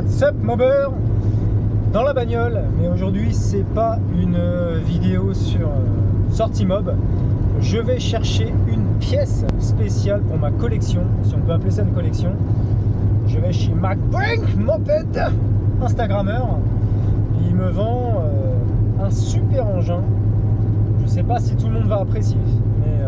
Sup mobber dans la bagnole, mais aujourd'hui c'est pas une vidéo sur sortie mob. Je vais chercher une pièce spéciale pour ma collection, si on peut appeler ça une collection. Je vais chez MacBrink Moped, Instagrammeur. Il me vend un super engin. Je sais pas si tout le monde va apprécier, mais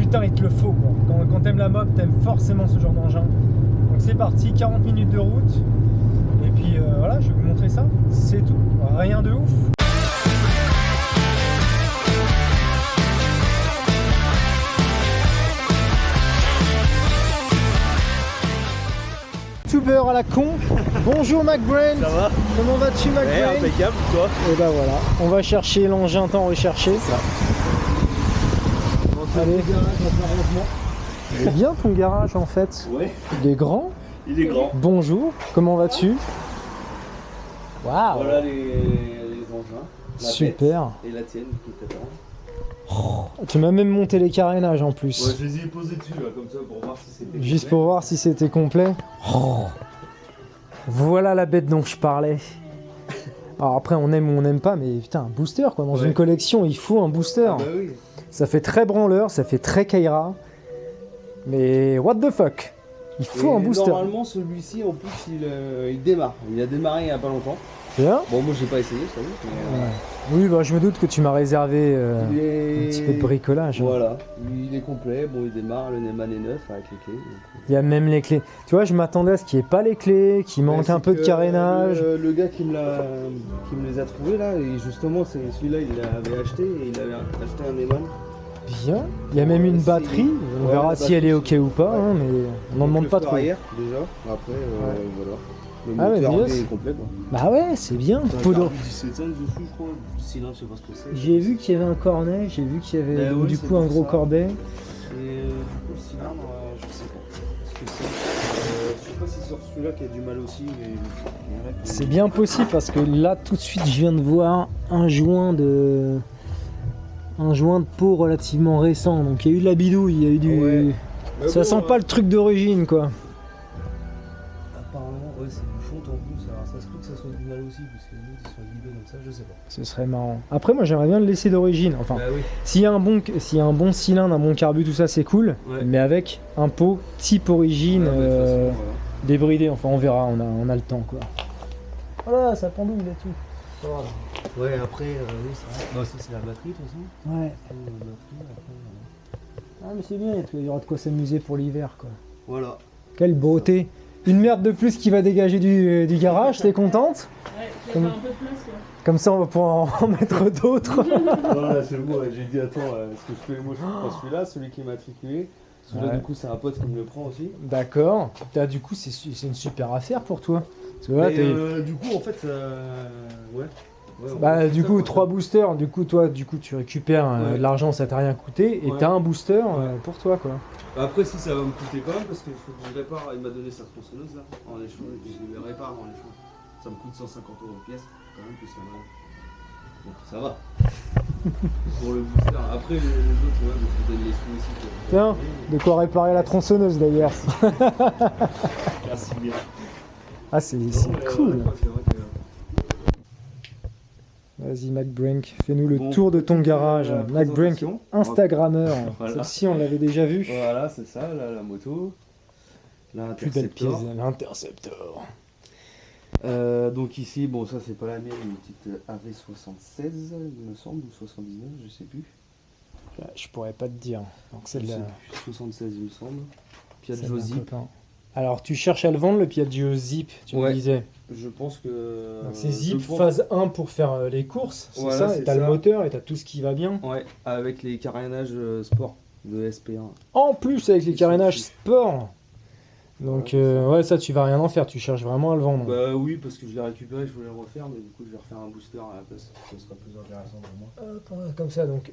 putain il te le faut quoi. Quand t'aimes la mob, t'aimes forcément ce genre d'engin. Donc c'est parti, 40 minutes de route. Et puis voilà, je vais vous montrer ça. C'est tout, rien de ouf. YouTuber à la con. Bonjour MacBrink. Ça va? Comment vas-tu MacBrink? Ouais, impeccable, toi? Et bah voilà, on va chercher l'engin tant recherché. Ça. Allez. Il est bien ton garage en fait. Ouais. Il est grand. Il est grand. Bonjour, comment vas-tu? Waouh. Voilà les engins. La super. Et la tienne qui t'attend. Oh, tu m'as même monté les carénages en plus. Ouais, je les ai posés dessus là, comme ça pour voir si c'était. Juste pour voir si c'était complet. Oh. Voilà la bête dont je parlais. Alors après on aime ou on n'aime pas, mais putain un booster quoi. Dans une collection il faut un booster. Ah bah oui. Ça fait très branleur, ça fait très Kaira. Mais what the fuck? Il faut un booster. Normalement celui-ci en plus il démarre. Il a démarré il n'y a pas longtemps. Bien. Bon moi j'ai pas essayé je t'avoue. Oui bah je me doute que tu m'as réservé un petit peu de bricolage. Voilà, il est complet, bon il démarre, le Neyman est neuf avec les clés. Il y a même les clés. Tu vois je m'attendais à ce qu'il n'y ait pas les clés, qu'il manque un peu de carénage. Le gars qui me les a trouvés là, et justement c'est celui-là il l'avait acheté et il avait acheté un Neyman. Bien. Il y a même une batterie. On verra si elle est ok ou pas, hein, mais on n'en demande pas trop. Arrière déjà. Après voilà. Le Ah ouais, moteur bien. est complet quoi. Bah ouais, c'est bien. Poudre. 17 ans dessus je crois. Sinon je sais pas ce que c'est. J'ai vu qu'il y avait un cornet, j'ai vu qu'il y avait ouais, du coup un gros corbeil. Et du coup le cylindre, je sais pas ce que c'est. Je sais pas si c'est sur celui-là qui a du mal aussi, mais C'est bien possible parce que là tout de suite je viens de voir un joint de peau relativement récent. Donc il y a eu de la bidouille, il y a eu du. Ouais. Ça sent pas le truc d'origine quoi. Apparemment ouais c'est du fond en plus, alors ça se peut que ça soit du mal aussi, parce que les autres ils sont guidés comme ça, je sais pas. Ce serait marrant. Après moi j'aimerais bien le laisser d'origine. Enfin, Bah oui. s'il y a un bon cylindre, un bon carbu, tout ça c'est cool. Ouais. Mais avec un pot type origine Voilà. débridé. Enfin on verra, on a le temps quoi. Voilà, ça pendouille et tout. Voilà. Ouais après oui c'est vrai. Non ça c'est la batterie de toute façon. Ouais. La batterie, après, Ah mais c'est bien, il y aura de quoi s'amuser pour l'hiver quoi. voilà. Quelle beauté. Une merde de plus qui va dégager du garage, t'es contente? Ouais, je vais faire un peu de place quoi. Comme ça on va pouvoir en mettre d'autres. Voilà c'est bon, j'ai dit attends, est-ce que je fais moi je prends celui-là, celui qui est matriculé. Celui-là Ouais. du coup c'est un pote qui me le prend aussi. D'accord. Du coup c'est une super affaire pour toi. Parce que là, Du coup en fait ouais. bah du coup 3 boosters, du coup toi tu récupères de l'argent, ça t'a rien coûté et Ouais. t'as un booster Ouais. pour toi quoi. Après si ça va me coûter quand même parce qu'il faut que je répare, il m'a donné sa tronçonneuse là en échange et puis je le répare en échange. Ça me coûte 150 € de pièce quand même plus ça va. Bon ça va. Pour le booster. Après les autres ouais, je vous donne les sous aussi. Tiens, de quoi réparer la tronçonneuse d'ailleurs. Merci bien. Ah c'est cool. Vas-y MacBrink, fais-nous le Bon, tour de ton petite, garage. MacBrink, présentation. Instagrammeur. Voilà. Celle-ci on l'avait déjà vue. Voilà c'est ça, là la moto. Plus belle pièce, L'interceptor. l'interceptor. Donc ici, bon ça c'est pas la mienne, une petite AV76 il me semble, ou 79, je sais plus. Je pourrais pas te dire. Donc Je celle-là. sais plus, 76 il me semble. celle Piaggio d'un Zip. copain. Alors tu cherches à le vendre le Piaggio Zip, tu me Ouais. disais. Je pense que... Donc c'est Zip je pense- phase 1 pour faire les courses, c'est Voilà, ça, et c'est t'as le ça. moteur et t'as tout ce qui va bien. Ouais, avec les carénages sport de SP1. En plus avec les Ils carénages sont sport. Donc ouais ça tu vas rien en faire, tu cherches vraiment à le vendre. Bah oui, parce que je l'ai récupéré, je voulais le refaire, mais du coup je vais refaire un booster à la place, ça sera plus intéressant pour moi. Hop, comme ça donc.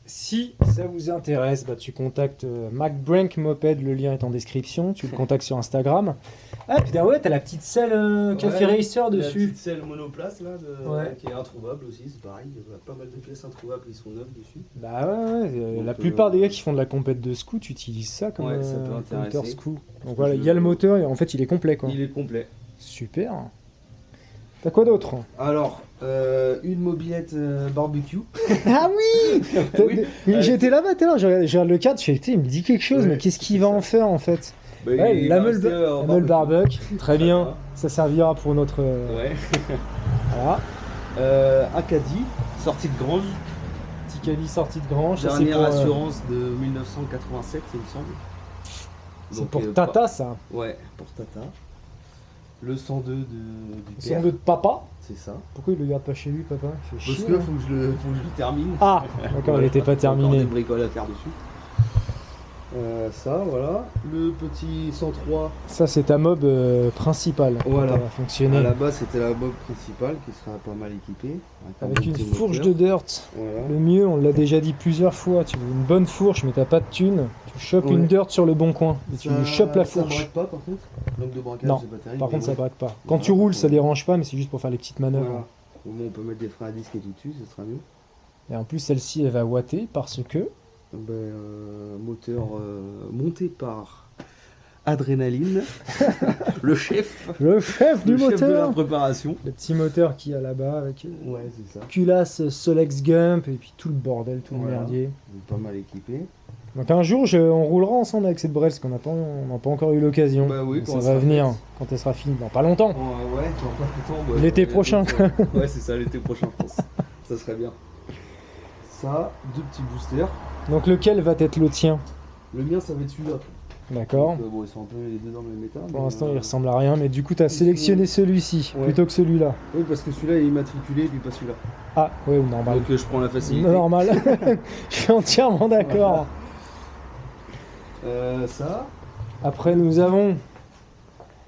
Si ça vous intéresse, bah, tu contactes MacBrink Moped, le lien est en description, tu le contactes sur Instagram. Ah putain ouais, t'as la petite selle Café Racer La dessus. petite selle monoplace là, Ouais. qui est introuvable aussi, c'est pareil, il y a pas mal de pièces introuvables qui sont neuves dessus. Bah ouais, Donc, la plupart des gars qui font de la compète de scoot utilisent ça comme Ouais, ça peut intéresser. moteur scoot. Donc que voilà, je- il y a le moteur et en fait il est complet quoi. Il est complet. Super. T'as quoi d'autre? Alors, une mobilette barbecue. Ah oui, Oui. J'étais là-bas tout à l'heure, je regarde le cadre, je fais, putain, il me dit quelque chose, Ouais, mais qu'est-ce qu'il c'est va ça. en faire en fait? Bah, Ouais, il la va meule rester en barbecue, très bien, bien. ça servira pour notre... Ouais. Voilà, Acadie, sortie de grange. petit caddie sorti de grange, ça c'est Dernière pour, assurance de 1987, il me semble. c'est Donc, pour Tata ça, Ouais, pour Tata. Le 102 du c'est père. de papa. C'est ça. Pourquoi il le garde pas chez lui, papa? Il fait Parce chier, que hein. faut que je le termine. Ah, d'accord, il était pas J'ai encore terminé. des bricoles à faire dessus. Ça, voilà. Le petit 103. Ça c'est ta mob principale, Voilà. qui va fonctionner. À la base, c'était la mob principale qui sera pas mal équipée. un Avec bon une petit fourche moteur. de dirt. Voilà. Le mieux, on l'a déjà dit plusieurs fois, tu veux une bonne fourche mais t'as pas de thune, tu chopes Ouais. une dirt sur le bon coin et tu chopes la Ça fourche. braque pas par contre. L'homme de braquage, Non, c'est pas terrible. par mais contre ça bon. braque pas. Quand Voilà, tu roules, pas ça de problème. dérange pas, mais c'est juste pour faire les petites manœuvres. Voilà. Au moins, on peut mettre des freins à disque et tout dessus, ce sera mieux. Et en plus, celle-ci, elle va watter parce que... Moteur monté par Adrénaline, le chef. Le chef du Le chef de la moteur, préparation. le petit moteur qu'il y a là-bas avec Ouais, c'est ça. culasse Solex Gump et puis tout le bordel, tout le Voilà. merdier. Il est pas mal équipé. Donc un jour, on roulera ensemble avec cette Bresse, qu'on n'a pas, on n'a pas encore eu l'occasion. Bah oui, Mais quand ça elle va sera venir, faite. quand elle sera finie, dans pas longtemps. Ouais, dans pas longtemps. L'été prochain, quoi. Ouais, c'est ça, l'été prochain, je pense. Ça serait bien. Ça, deux petits boosters. Donc lequel va être le tien? Le mien, ça va être celui-là. D'accord. Donc, bon, ils sont un peu les deux dans le même état. Pour l'instant, il ressemble à rien, mais du coup, tu as ils sélectionné sont- celui-ci Ouais. plutôt que celui-là. Oui, parce que celui-là est immatriculé et puis pas celui-là. Ah, oui, normal. Donc je prends la facilité. Normal. Je suis entièrement d'accord. Ça. Après, nous avons.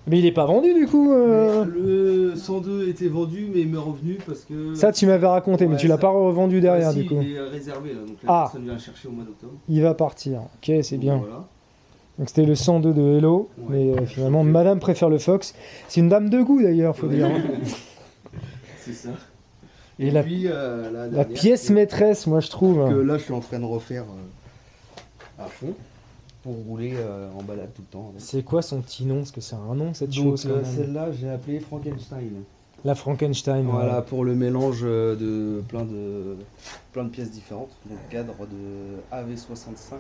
Mais il est pas vendu du coup. Mais le 102 était vendu, mais il m'est revenu parce que. Ça, tu m'avais raconté, mais Ouais, tu l'as ça- pas revendu derrière Si, du coup. il est réservé là, donc la Ah. personne vient le chercher au mois d'octobre. Il va partir. Ok, c'est Donc, bien. Voilà. Donc c'était le 102 de Hello, Ouais. mais finalement, Madame préfère le Fox. C'est une dame de goût d'ailleurs, faut Ouais. dire. C'est ça. Et Et, la- puis La dernière, pièce maîtresse, moi je trouve. que là je suis en train de refaire à fond pour rouler en balade tout le temps. avec. C'est quoi son petit nom? Parce que c'est un nom cette Donc chose quand même. celle-là j'ai appelé Frankenstein. La Frankenstein. Voilà, ouais. pour le mélange de plein de pièces différentes. Donc cadre de AV65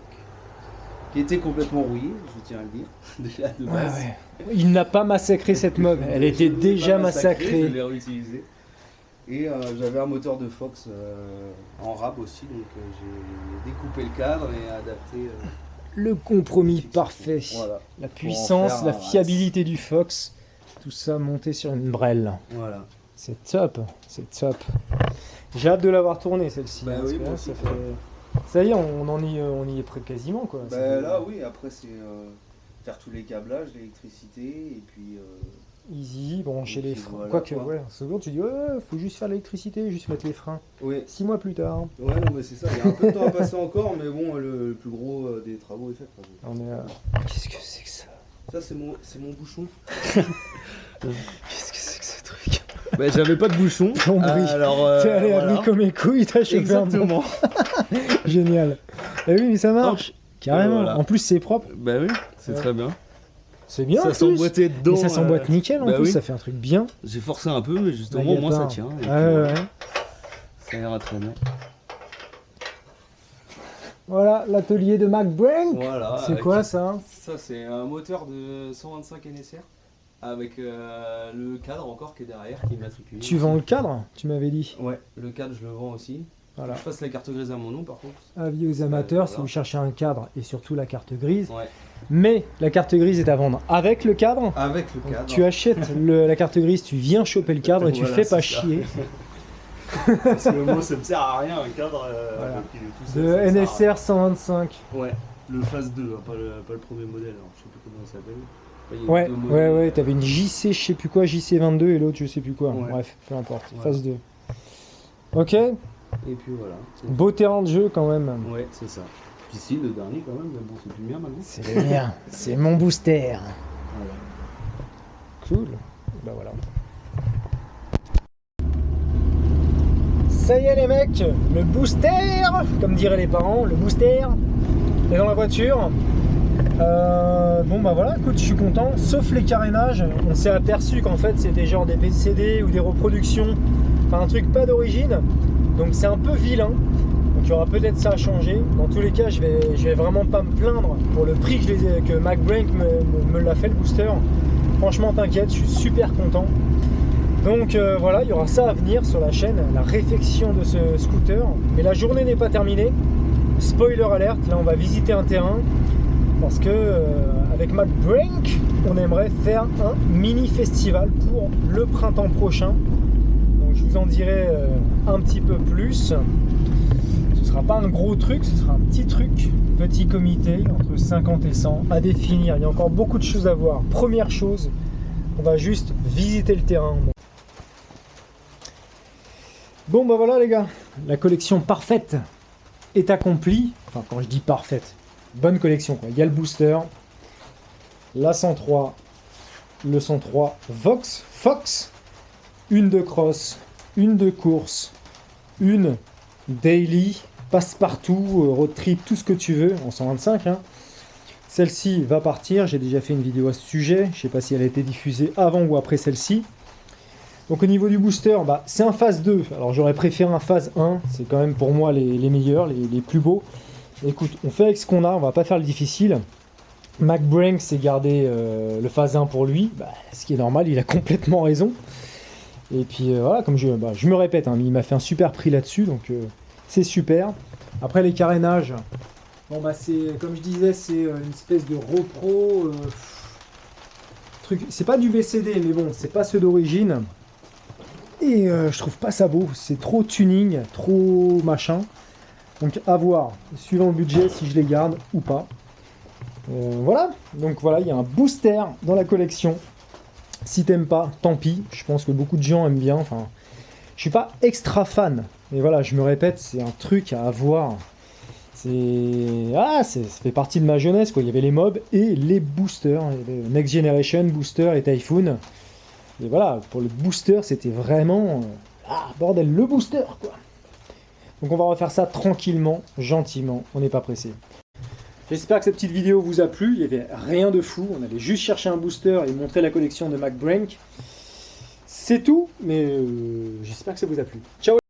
qui était complètement rouillé, je tiens à le dire, déjà de Ouais, base. ouais. Il n'a pas massacré cette mob, elle était Je l'ai déjà pas massacrée, massacrée. Je l'ai réutilisé. Et j'avais un moteur de Fox en rab aussi, donc j'ai découpé le cadre et adapté. Le compromis fixation. parfait. Voilà. La Pour en puissance, faire la un race. fiabilité du Fox, tout ça monté sur une brelle. Voilà. C'est top, c'est top. J'ai hâte de l'avoir tournée celle-ci. Bah parce oui, que moi là, aussi. ça y est, on y est près quasiment quoi. Ça fait- Là oui, après c'est faire tous les câblages, l'électricité et puis. Easy, brancher Et les puis freins. voilà, Quoique, quoi. ouais, souvent tu dis, ouais, faut juste faire l'électricité, juste mettre les freins. Oui. 6 mois plus tard, Ouais, non, mais c'est ça. Il y a un peu de temps à passer encore, mais bon, le plus gros des travaux est fait. Quoi. on est. Qu'est-ce que c'est que ça? Ça, c'est mon bouchon. Qu'est-ce que c'est que ce truc? Bah, j'avais pas de bouchon. Ton bris. Alors, T'es allé à voilà. Brico mes couilles, t'as chopé un bon. Exactement. Génial. Eh oui, mais ça marche. Carrément. Voilà. En plus, c'est propre. Bah oui, c'est Ouais. très bien. C'est bien. en Ça plus. s'emboîtait dedans. Mais ça s'emboîte nickel en bah plus, oui. ça fait un truc bien. J'ai forcé un peu, mais justement, Là, y a moi, pas ça un- tient. Et Ouais, puis, ouais. Ça ira très bien. Voilà, l'atelier de Mac Brink. Voilà. C'est quoi ça? Ça, c'est un moteur de 125 NSR avec le cadre encore qui est derrière, qui est matriculé. Tu vends le cadre, tu m'avais dit. Ouais, le cadre, je le vends aussi. Voilà. Je fasse la carte grise à mon nom, par contre. Avis aux amateurs, si voilà. vous cherchez un cadre et surtout la carte grise. Ouais. Mais la carte grise est à vendre avec le cadre. Avec le Donc, cadre. tu achètes la carte grise, tu viens choper le cadre et tu Voilà, fais pas c'est ça. chier. Parce que moi, ça me sert à rien, un cadre. Voilà. donc il est tout seul, De ça me sert à NSR 125. rien. Ouais, le phase 2, hein, pas le premier modèle, alors, je sais plus comment il s'appelle. Enfin, il y a Ouais, deux ouais, modèles. ouais, t'avais une JC, je sais plus quoi, JC22 et l'autre, je sais plus quoi. Ouais. Bref, peu importe. Voilà. Phase 2. Ok, Et puis voilà. beau terrain de jeu quand même. Ouais, c'est ça. Puis si, le dernier quand même, mais bon, c'est plus le mien maintenant. C'est le mien, c'est mon booster. Voilà. Cool. Bah voilà. Ça y est les mecs, le booster, comme diraient les parents, le booster est dans la voiture. Bon bah voilà, écoute, je suis content, sauf les carénages. On s'est aperçu qu'en fait c'était genre des CD ou des reproductions, enfin un truc pas d'origine, donc c'est un peu vilain. Donc il y aura peut-être ça à changer. Dans tous les cas, je vais vraiment pas me plaindre pour le prix que MacBrank me l'a fait, le booster. Franchement, t'inquiète, je suis super content. Donc voilà, il y aura ça à venir sur la chaîne, la réfection de ce scooter. Mais la journée n'est pas terminée. Spoiler alert, là on va visiter un terrain parce que avec MacBrank, on aimerait faire un mini festival pour le printemps prochain. Donc je vous en dirai un petit peu plus. Ce sera pas un gros truc, ce sera un petit truc, petit comité entre 50 et 100 à définir. Il y a encore beaucoup de choses à voir. Première chose, on va juste visiter le terrain. Bon bah voilà les gars, la collection parfaite est accomplie. Enfin quand je dis parfaite, bonne collection quoi. Il y a le booster, la 103, le 103 Fox, une de cross, une de course, une daily, passe-partout, road trip, tout ce que tu veux, en 125. Hein. Celle-ci va partir, j'ai déjà fait une vidéo à ce sujet, je sais pas si elle a été diffusée avant ou après celle-ci. Donc au niveau du booster, bah, c'est un phase 2, alors j'aurais préféré un phase 1, c'est quand même pour moi les meilleurs, les plus beaux. Écoute, on fait avec ce qu'on a, on va pas faire le difficile. MacBrank s'est gardé le phase 1 pour lui, bah, ce qui est normal, il a complètement raison. Et puis voilà, comme je me répète, hein, il m'a fait un super prix là-dessus, donc c'est super. Après les carénages, bon bah c'est comme je disais, c'est une espèce de repro truc. C'est pas du VCD, mais bon, c'est pas ceux d'origine. Et je trouve pas ça beau, c'est trop tuning, trop machin. Donc à voir, suivant le budget, si je les garde ou pas. Voilà, donc voilà, il y a un booster dans la collection. Si t'aimes pas, tant pis. Je pense que beaucoup de gens aiment bien. Enfin, je suis pas extra fan, mais voilà, je me répète, c'est un truc à avoir. Ça fait partie de ma jeunesse quoi. Il y avait les mobs et les boosters, Next Generation, Booster et Typhoon. Et voilà, pour le booster, c'était vraiment bordel, le booster quoi. Donc on va refaire ça tranquillement, gentiment. On n'est pas pressé. J'espère que cette petite vidéo vous a plu. Il n'y avait rien de fou. On allait juste chercher un booster et montrer la collection de MacBrank. C'est tout, mais j'espère que ça vous a plu. Ciao!